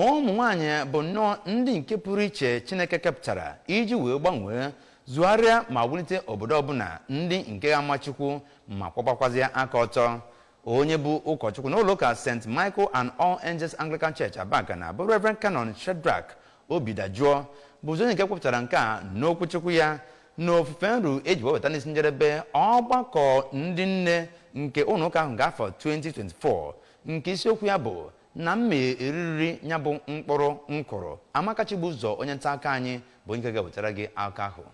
Umunwanyi bụ nnọọ ndị nke pụrụ iche Chineke kepụtara iji wee gbanwee zụgharịa ma wulite obodo ọbụla ndị nke ga-amachukwu ma kwọbakwazie aka ọtọ. Onye bụ ụkọchukwu n'ụlọ ụka St. Michael and All Angels Anglican Church Abagana bụ Reverend Canon Shadrach Obidajuo bụzi onye nke kwupụtara nke a n'okwuchukwu ya n'ofufe nru eji webata n'isi njedebe ọgbakọ ndị nne nke ụlọ ụka ahụ ga-afọ 2024 nke isiokwu ya bụ na mme eriri ya bụ mkpụrụ nkụrụ. Amakachi bụ ụzọ onye nta aka anyị bụ onye ga-ewetara gị aka ahụ.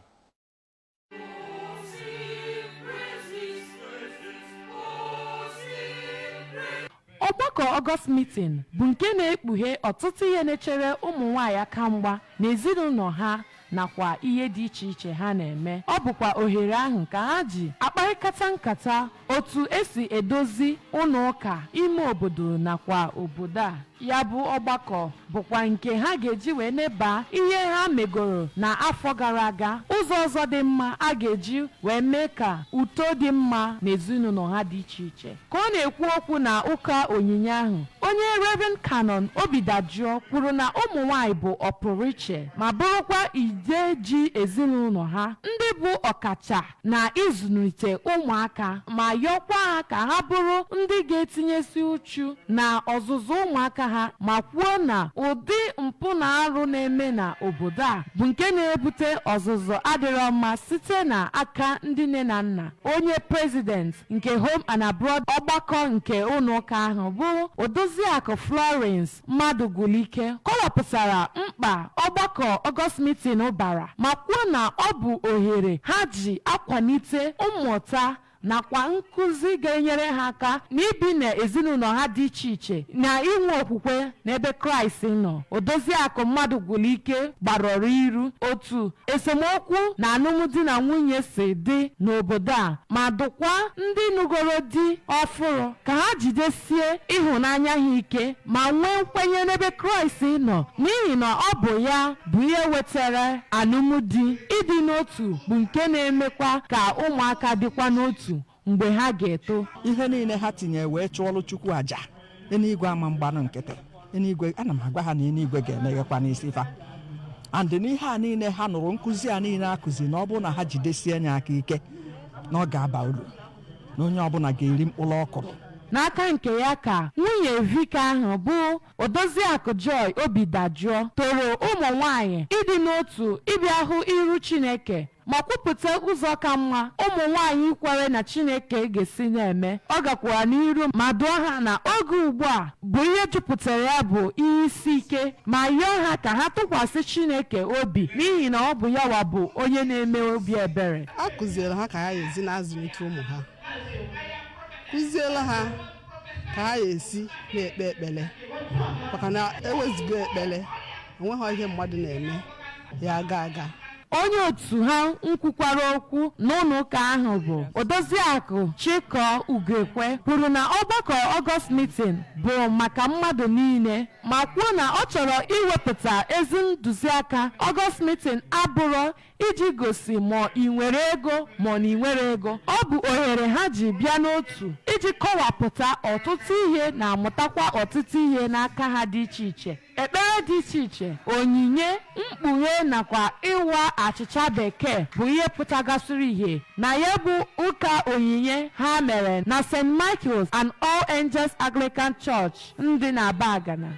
Ọgbakọ August meeting bụ nke na-ekpughe ọtụtụ ihe na-echere ụmụ nwaanyị aka mgba na ezinụlọ ha nakwa ihe dị iche iche ha na-eme. Ọ bụkwa ohere ahụ ka ha ji akparịkata nkata otu esi edozi ụlọ ụka ime obodo nakwa obodo a. Ya bụ ọgbakọ bụkwa nke ha ga-eji wee neba ihe ha megoro na afọ gara aga, ụzọ ọzọ dị mma a ga-eji wee mee ka uto dị mma n'ezinụlọ ha dị iche iche. Ka ọ na-ekwu okwu na ụka onyinye ahụ, onye Reverend Canon Obidajuo kwuru na ụmụ nwanyị bụ ọpụrụ iche ma bụrụkwa ide ji ezinụlọ ha, ndị bụ ọkacha na ịzụlite ụmụaka, ma yọkwa ha ka ha bụrụ ndị ga-etinyesi uchu na ọzụzụ ụmụaka ha, ma kwuo na ụdị mpụ na arụ na-eme na obodo a bụ nke na-ebute ọzụzụ adịrọ mma site na aka ndị nne na nna. Onye prezident nke Home and Abroad ọgbakọ nke ụlọ ụka ahụ bụ Odoziakụ Florence Madugulike kọwapụtara mkpa ọgbakọ August meeting bara ma kwuo na ọ bụ ohere ha ji akwalite mmụta nakwa nkụzi ga-enyere ha aka n'ibi na ezinụlọ ha dị iche iche na inwe okwukwe n'ebe Kraịst nọ. Odoziakụ Madugulike gbarọrọ iru otu esemokwu na alụmdi na nwunye si dị n'obodo a ma dụkwa ndị nụgoro di ọfụrụ ka ha jidesie ịhụnanya ha ike ma nwee nkwenye n'ebe Kraịst nọ, n'ihi na ọ bụ ya bụ ihe wetara alụmdi. Ịdị n'otu bụ nke na-emekwa ka ụmụaka dịkwa n'otu mgbe ha ga-eto. Ihe niile ha tinye wee chụọlụ Chukwu aja, enigwe ama mgbanụ nkịtị, enigwe ana m agwa ha na enigwe ga-emeghekwa n'isi fa. And n'ihe a niile ha nụrụ nkụzi a niile akụzi na ọ bụ na ha jidesie anya aka ike na ọ ga-aba uru na onye ọbụla ga-eri mkpụrụ ọkụrụ. N'aka nke ya ka nwunye Vika ahụ bụ Odoziakụ Joy Obidajuo toro ụmụ nwanyị ịdị n'otu ịbịa hụ iru Chineke ma kwupụta ụzọ ka mma ụmụ nwanyị kwere na Chineke ga-esi na-eme. Ọ gakwara n'iru ma dụọ ha na oge ugbu a bụ ihe jupụtara ya bụ ihe isi ike ma yọọ ha ka ha tụkwasị Chineke obi n'ihi na ọ bụ yawa bụ onye na-eme obi ebere. A kụziere ha ka ha ezi na-azụlite ụmụ ha, kụziela ha ka ha esi na-ekpe ekpere, maka na ewezigo ekpere enweghị ihe mmadụ na-eme ya aga. Onye otu ha nkwukwara okwu n'ụlọ ụka ahụ bụ Odoziakụ Chikọ Ugekwe kwuru na ọgbakọ August meeting bụ maka mmadụ niile ma kwuo na ọ chọrọ iwepụta ezi ntụziaka. August meeting abụrụ iji gosi ma ị nwere ego ma na ị nwere ego. Ọ bụ ohere ha ji bịa n'otu iji kọwapụta ọtụtụ ihe na amụtakwa ọtụtụ ihe n'aka ha dị iche iche. Ekpere dị iche iche, onyinye, mkpughe nakwa ịwa achịcha bekee bụ ihe pụtagasịrị ihe na ya bụ ụka onyinye ha mere na St. Michael's and All Angels Anglican Church ndị na Abagana.